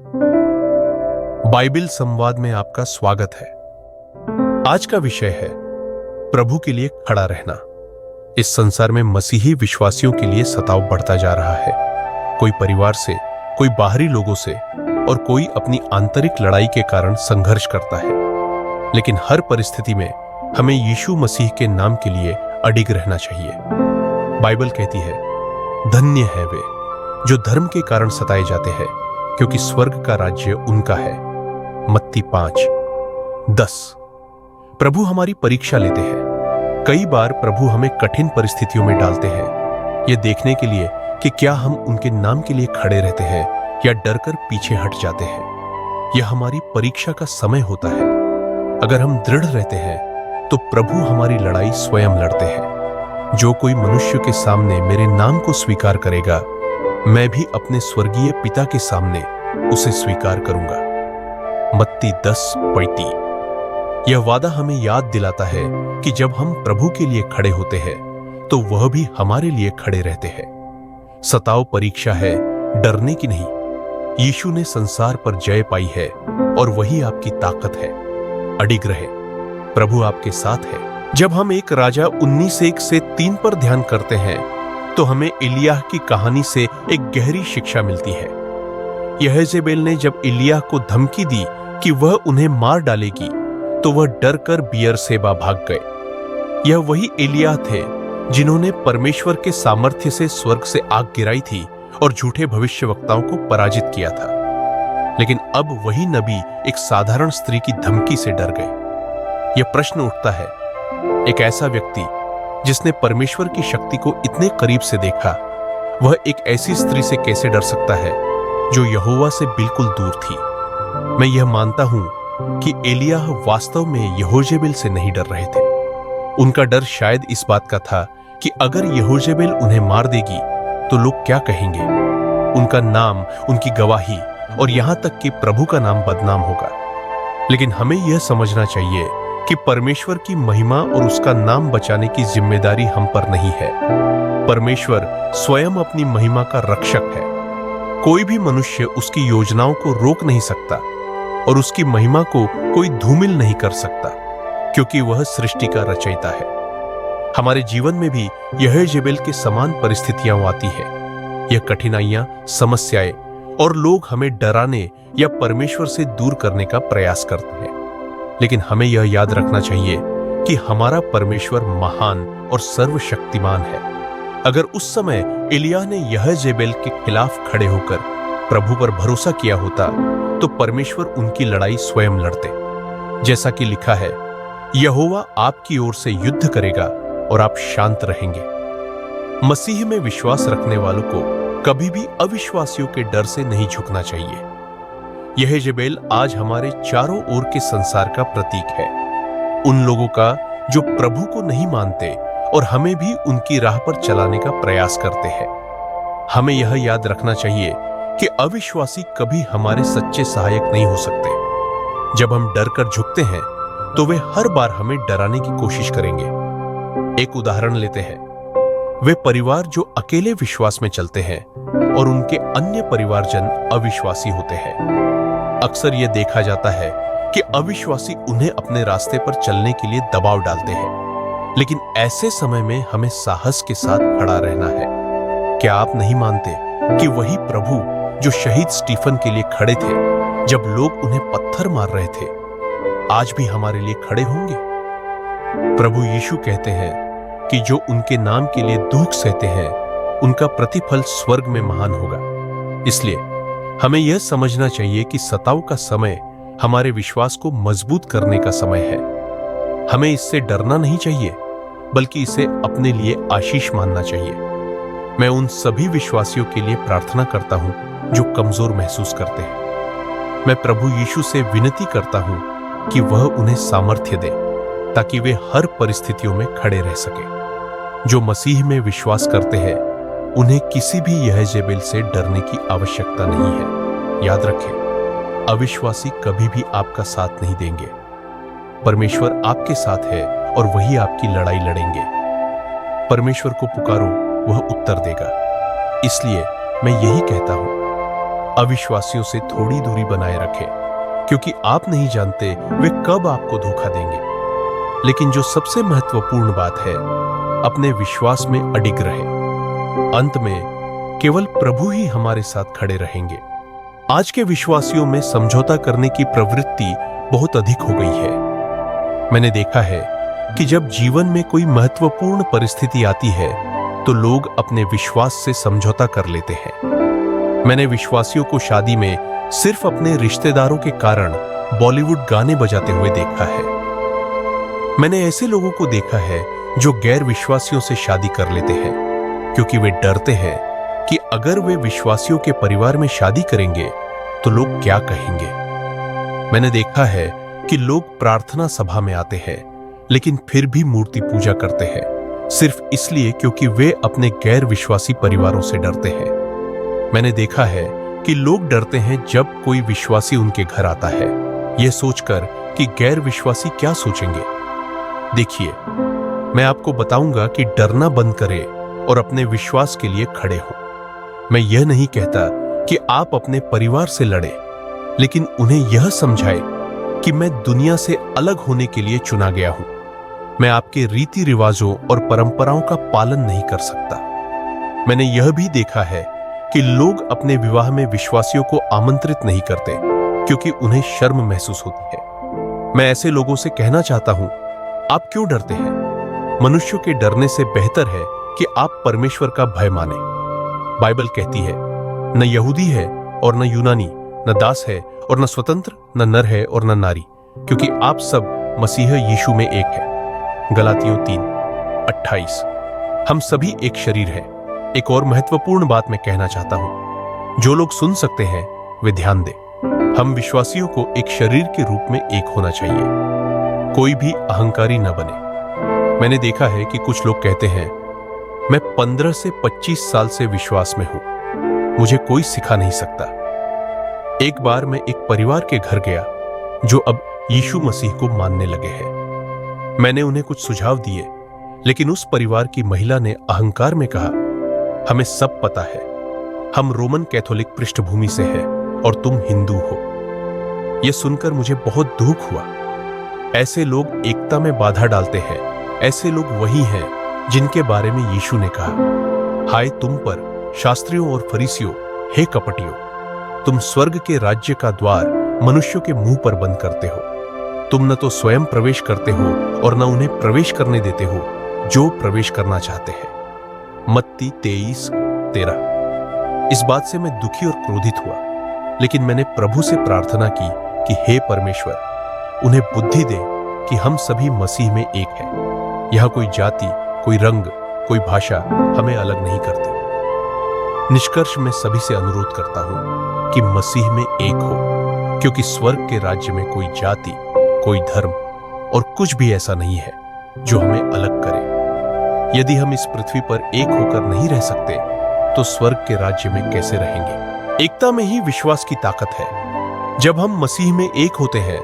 Bible संवाद में आपका स्वागत है। आज का विषय है प्रभु के लिए खड़ा रहना। इस संसार में मसीही विश्वासियों के लिए सताव बढ़ता जा रहा है। कोई परिवार से, कोई बाहरी लोगों से और कोई अपनी आंतरिक लड़ाई के कारण संघर्ष करता है। लेकिन हर परिस्थिति में हमें यीशु मसीह के नाम के लिए अडिग रहना चाहिए। बाइबल कहती है, धन्य है वे जो धर्म के कारण सताए जाते हैं, क्योंकि स्वर्ग का राज्य उनका है। मत्ती 5:10। प्रभु हमारी परीक्षा लेते हैं। कई बार प्रभु हमें कठिन परिस्थितियों में डालते हैं, यह देखने के लिए कि क्या हम उनके नाम के लिए खड़े रहते हैं या डरकर पीछे हट जाते हैं। यह हमारी परीक्षा का समय होता है। अगर हम दृढ़ रहते हैं तो प्रभु हमारी लड़ाई स्वयं लड़ते हैं। जो कोई मनुष्य के सामने मेरे नाम को स्वीकार करेगा, मैं भी अपने स्वर्गीय पिता के सामने उसे स्वीकार करूंगा। मत्ती 10:35। यह वादा हमें याद दिलाता है कि जब हम प्रभु के लिए खड़े होते हैं तो वह भी हमारे लिए खड़े रहते हैं। सताव परीक्षा है, डरने की नहीं। यीशु ने संसार पर जय पाई है और वही आपकी ताकत है। अडिग रहे, प्रभु आपके साथ है। जब हम एक राजा 19:1-3 पर ध्यान करते हैं तो हमें एलिय्याह की कहानी से एक गहरी शिक्षा मिलती है। यहेजेबेल ने जब एलिय्याह को धमकी दी कि वह उन्हें मार डालेगी, तो वह डरकर बियरशेबा भाग गए। यह वही एलिय्याह थे जिन्होंने परमेश्वर के सामर्थ्य से स्वर्ग से आग गिराई थी और झूठे भविष्यवक्ताओं को पराजित किया था। लेकिन अब वही नबी एक साधारण स्त्री की धमकी से डर गए। यह प्रश्न उठता है, एक ऐसा व्यक्ति जिसने परमेश्वर की शक्ति को इतने करीब से देखा, वह एक ऐसी स्त्री से कैसे डर सकता है जो यहोवा से बिल्कुल दूर थी। मैं यह मानता हूं कि एलिय्याह वास्तव में यहोजेबेल से नहीं डर रहे थे। उनका डर शायद इस बात का था कि अगर यहोजेबेल उन्हें मार देगी तो लोग क्या कहेंगे। उनका नाम, उनकी गवाही और यहां तक कि प्रभु का नाम बदनाम होगा। लेकिन हमें यह समझना चाहिए कि परमेश्वर की महिमा और उसका नाम बचाने की जिम्मेदारी हम पर नहीं है। परमेश्वर स्वयं अपनी महिमा का रक्षक है। कोई भी मनुष्य उसकी योजनाओं को रोक नहीं सकता और उसकी महिमा को कोई धूमिल नहीं कर सकता, क्योंकि वह सृष्टि का रचयिता है। हमारे जीवन में भी यहेजेबेल के समान परिस्थितियां आती है। यह कठिनाइयां, समस्याएं और लोग हमें डराने या परमेश्वर से दूर करने का प्रयास करते हैं। लेकिन हमें यह याद रखना चाहिए कि हमारा परमेश्वर महान और सर्वशक्तिमान है। अगर उस समय एलिय्याह ने यहेजेबेल के खिलाफ खड़े होकर प्रभु पर भरोसा किया होता तो परमेश्वर उनकी लड़ाई स्वयं लड़ते। जैसा कि लिखा है, यहोवा आपकी ओर से युद्ध करेगा और आप शांत रहेंगे। मसीह में विश्वास रखने वालों को कभी भी अविश्वासियों के डर से नहीं झुकना चाहिए। यहेजेबेल आज हमारे चारों ओर के संसार का प्रतीक है, उन लोगों का जो प्रभु को नहीं मानते और हमें भी उनकी राह पर चलाने का प्रयास करते हैं। हमें यह याद रखना चाहिए कि अविश्वासी कभी हमारे सच्चे सहायक नहीं हो सकते। जब हम डर कर झुकते हैं तो वे हर बार हमें डराने की कोशिश करेंगे। एक उदाहरण लेते हैं, वे परिवार जो अकेले विश्वास में चलते हैं और उनके अन्य परिवारजन अविश्वासी होते हैं। अक्सर यह देखा जाता है कि अविश्वासी उन्हें अपने रास्ते पर चलने के लिए दबाव डालते हैं। लेकिन ऐसे समय में हमें साहस के साथ खड़ा रहना है। क्या आप नहीं मानते कि वही प्रभु जो शहीद स्टीफन के लिए खड़े थे जब लोग उन्हें पत्थर मार रहे थे, आज भी हमारे लिए खड़े होंगे? प्रभु यीशु कहते हैं कि जो उनके नाम के लिए दुख सहते हैं, उनका प्रतिफल स्वर्ग में महान होगा। इसलिए हमें यह समझना चाहिए कि सताव का समय हमारे विश्वास को मजबूत करने का समय है। हमें इससे डरना नहीं चाहिए, बल्कि इसे अपने लिए आशीष मानना चाहिए। मैं उन सभी विश्वासियों के लिए प्रार्थना करता हूं जो कमजोर महसूस करते हैं। मैं प्रभु यीशु से विनती करता हूं कि वह उन्हें सामर्थ्य दे ताकि वे हर परिस्थितियों में खड़े रह सके। जो मसीह में विश्वास करते हैं, उन्हें किसी भी यहेजेबेल से डरने की आवश्यकता नहीं है। याद रखें, अविश्वासी कभी भी आपका साथ नहीं देंगे। परमेश्वर आपके साथ है और वही आपकी लड़ाई लड़ेंगे। परमेश्वर को पुकारो, वह उत्तर देगा। इसलिए मैं यही कहता हूं, अविश्वासियों से थोड़ी दूरी बनाए रखें, क्योंकि आप नहीं जानते वे कब आपको धोखा देंगे। लेकिन जो सबसे महत्वपूर्ण बात है, अपने विश्वास में अडिग रहे। अंत में केवल प्रभु ही हमारे साथ खड़े रहेंगे। आज के विश्वासियों में समझौता करने की प्रवृत्ति बहुत अधिक हो गई है। मैंने देखा है कि जब जीवन में कोई महत्वपूर्ण परिस्थिति आती है तो लोग अपने विश्वास से समझौता कर लेते हैं। मैंने विश्वासियों को शादी में सिर्फ अपने रिश्तेदारों के कारण बॉलीवुड गाने बजाते हुए देखा है। मैंने ऐसे लोगों को देखा है जो गैर विश्वासियों से शादी कर लेते हैं, क्योंकि वे डरते हैं कि अगर वे विश्वासियों के परिवार में शादी करेंगे तो लोग क्या कहेंगे। मैंने देखा है कि लोग प्रार्थना सभा में आते हैं लेकिन फिर भी मूर्ति पूजा करते हैं, सिर्फ इसलिए क्योंकि वे अपने गैर विश्वासी परिवारों से डरते हैं। मैंने देखा है कि लोग डरते हैं जब कोई विश्वासी उनके घर आता है, यह सोचकर कि गैर विश्वासी क्या सोचेंगे। देखिए, मैं आपको बताऊंगा कि डरना बंद करें और अपने विश्वास के लिए खड़े हो। मैं यह नहीं कहता कि आप अपने परिवार से लड़ें, लेकिन उन्हें यह समझाएं कि मैं दुनिया से अलग होने के लिए चुना गया हूं। मैं आपके रीति रिवाजों और परंपराओं का पालन नहीं कर सकता। मैंने यह भी देखा है कि लोग अपने विवाह में विश्वासियों को आमंत्रित नहीं करते क्योंकि उन्हें शर्म महसूस होती है। मैं ऐसे लोगों से कहना चाहता हूं, आप क्यों डरते हैं? मनुष्यों के डरने से बेहतर है कि आप परमेश्वर का भय माने। बाइबल कहती है, न यहूदी है और न यूनानी, न दास है और न स्वतंत्र, न नर है और न नारी, क्योंकि आप सब मसीह यीशु में एक है। गलातियों 3:28। हम सभी एक शरीर हैं। एक और महत्वपूर्ण बात मैं कहना चाहता हूं, जो लोग सुन सकते हैं वे ध्यान दें। हम विश्वासियों को एक शरीर के रूप में एक होना चाहिए। कोई भी अहंकारी न बने। मैंने देखा है कि कुछ लोग कहते हैं, मैं 15 से 25 साल से विश्वास में हूं, मुझे कोई सिखा नहीं सकता। एक बार मैं एक परिवार के घर गया जो अब यीशु मसीह को मानने लगे हैं। मैंने उन्हें कुछ सुझाव दिए, लेकिन उस परिवार की महिला ने अहंकार में कहा, हमें सब पता है, हम रोमन कैथोलिक पृष्ठभूमि से हैं और तुम हिंदू हो। यह सुनकर मुझे बहुत दुख हुआ। ऐसे लोग एकता में बाधा डालते हैं। ऐसे लोग वही हैं जिनके बारे में यीशु ने कहा, हाय तुम पर शास्त्रियों और फरीसियों, हे कपटियों, तुम स्वर्ग के राज्य का द्वार मनुष्यों के मुंह पर बंद करते हो। तुम न तो स्वयं प्रवेश करते हो और न उन्हें प्रवेश करने देते हो जो प्रवेश करना चाहते हैं। मत्ती 23:13। इस बात से मैं दुखी और क्रोधित हुआ, लेकिन मैंने प्रभु से प्रार्थना की कि हे परमेश्वर, उन्हें बुद्धि दे कि हम सभी मसीह में एक हैं। यहां कोई जाति, कोई रंग, कोई भाषा हमें अलग नहीं करती। निष्कर्ष में सभी से अनुरोध करता हूं कि मसीह में एक हो, क्योंकि स्वर्ग के राज्य में कोई जाति, कोई धर्म और कुछ भी ऐसा नहीं है जो हमें अलग करे। यदि हम इस पृथ्वी पर एक होकर नहीं रह सकते तो स्वर्ग के राज्य में कैसे रहेंगे? एकता में ही विश्वास की ताकत है। जब हम मसीह में एक होते हैं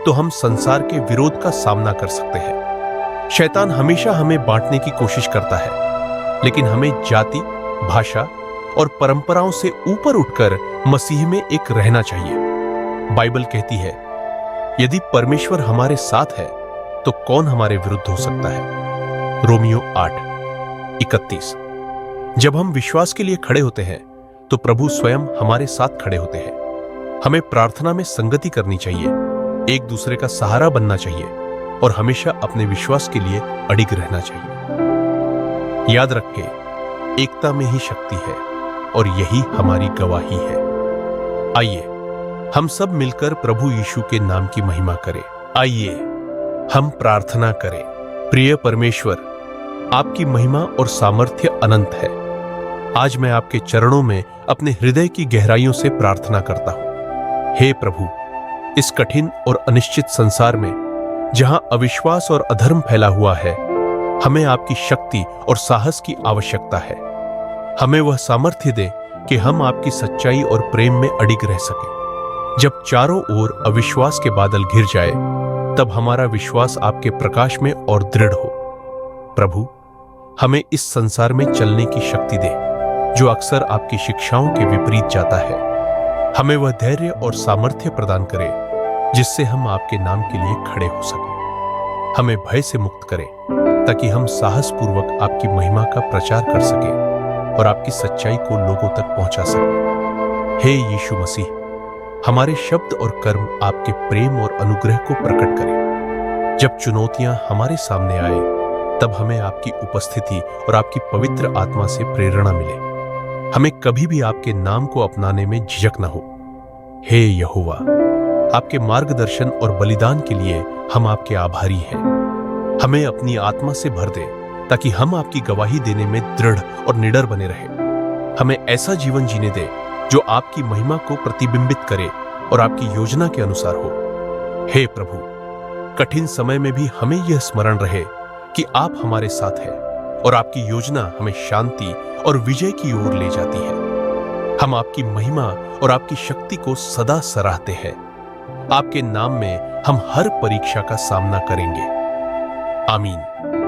तो हम संसार के विरोध का सामना कर सकते हैं। शैतान हमेशा हमें बांटने की कोशिश करता है, लेकिन हमें जाति, भाषा और परंपराओं से ऊपर उठकर मसीह में एक रहना चाहिए। बाइबल कहती है, यदि परमेश्वर हमारे साथ है तो कौन हमारे विरुद्ध हो सकता है? रोमियो 8:31। जब हम विश्वास के लिए खड़े होते हैं तो प्रभु स्वयं हमारे साथ खड़े होते हैं। हमें प्रार्थना में संगति करनी चाहिए, एक दूसरे का सहारा बनना चाहिए और हमेशा अपने विश्वास के लिए अडिग रहना चाहिए। याद रखें, एकता में ही शक्ति है और यही हमारी गवाही है। आइए हम सब मिलकर प्रभु यीशु के नाम की महिमा करें। आइए हम प्रार्थना करें। प्रिय परमेश्वर, आपकी महिमा और सामर्थ्य अनंत है। आज मैं आपके चरणों में अपने हृदय की गहराइयों से प्रार्थना करता हूं। हे प्रभु, इस कठिन और अनिश्चित संसार में जहां अविश्वास और अधर्म फैला हुआ है, हमें आपकी शक्ति और साहस की आवश्यकता है। हमें वह सामर्थ्य दे कि हम आपकी सच्चाई और प्रेम में अडिग रह सकें। जब चारों ओर अविश्वास के बादल घिर जाए, तब हमारा विश्वास आपके प्रकाश में और दृढ़ हो। प्रभु, हमें इस संसार में चलने की शक्ति दे जो अक्सर आपकी शिक्षाओं के विपरीत जाता है। हमें वह धैर्य और सामर्थ्य प्रदान करें जिससे हम आपके नाम के लिए खड़े हो सकें। हमें भय से मुक्त करें ताकि हम साहस पूर्वक आपकी महिमा का प्रचार कर सकें और आपकी सच्चाई को लोगों तक पहुंचा सकें। हे यीशु मसीह, हमारे शब्द और कर्म आपके प्रेम और अनुग्रह को प्रकट करें। जब चुनौतियां हमारे सामने आए तब हमें आपकी उपस्थिति और आपकी पवित्र आत्मा से प्रेरणा मिले। हमें कभी भी आपके नाम को अपनाने में झिझक न हो। हे यहोवा, आपके मार्गदर्शन और बलिदान के लिए हम आपके आभारी हैं। हमें अपनी आत्मा से भर दे ताकि हम आपकी गवाही देने में दृढ़ और निडर बने रहें। हमें ऐसा जीवन जीने दे जो आपकी महिमा को प्रतिबिंबित करे और आपकी योजना के अनुसार हो। हे प्रभु, कठिन समय में भी हमें यह स्मरण रहे कि आप हमारे साथ हैं और आपकी योजना हमें शांति और विजय की ओर ले जाती है। हम आपकी महिमा और आपकी शक्ति को सदा सराहते हैं। आपके नाम में हम हर परीक्षा का सामना करेंगे। आमीन।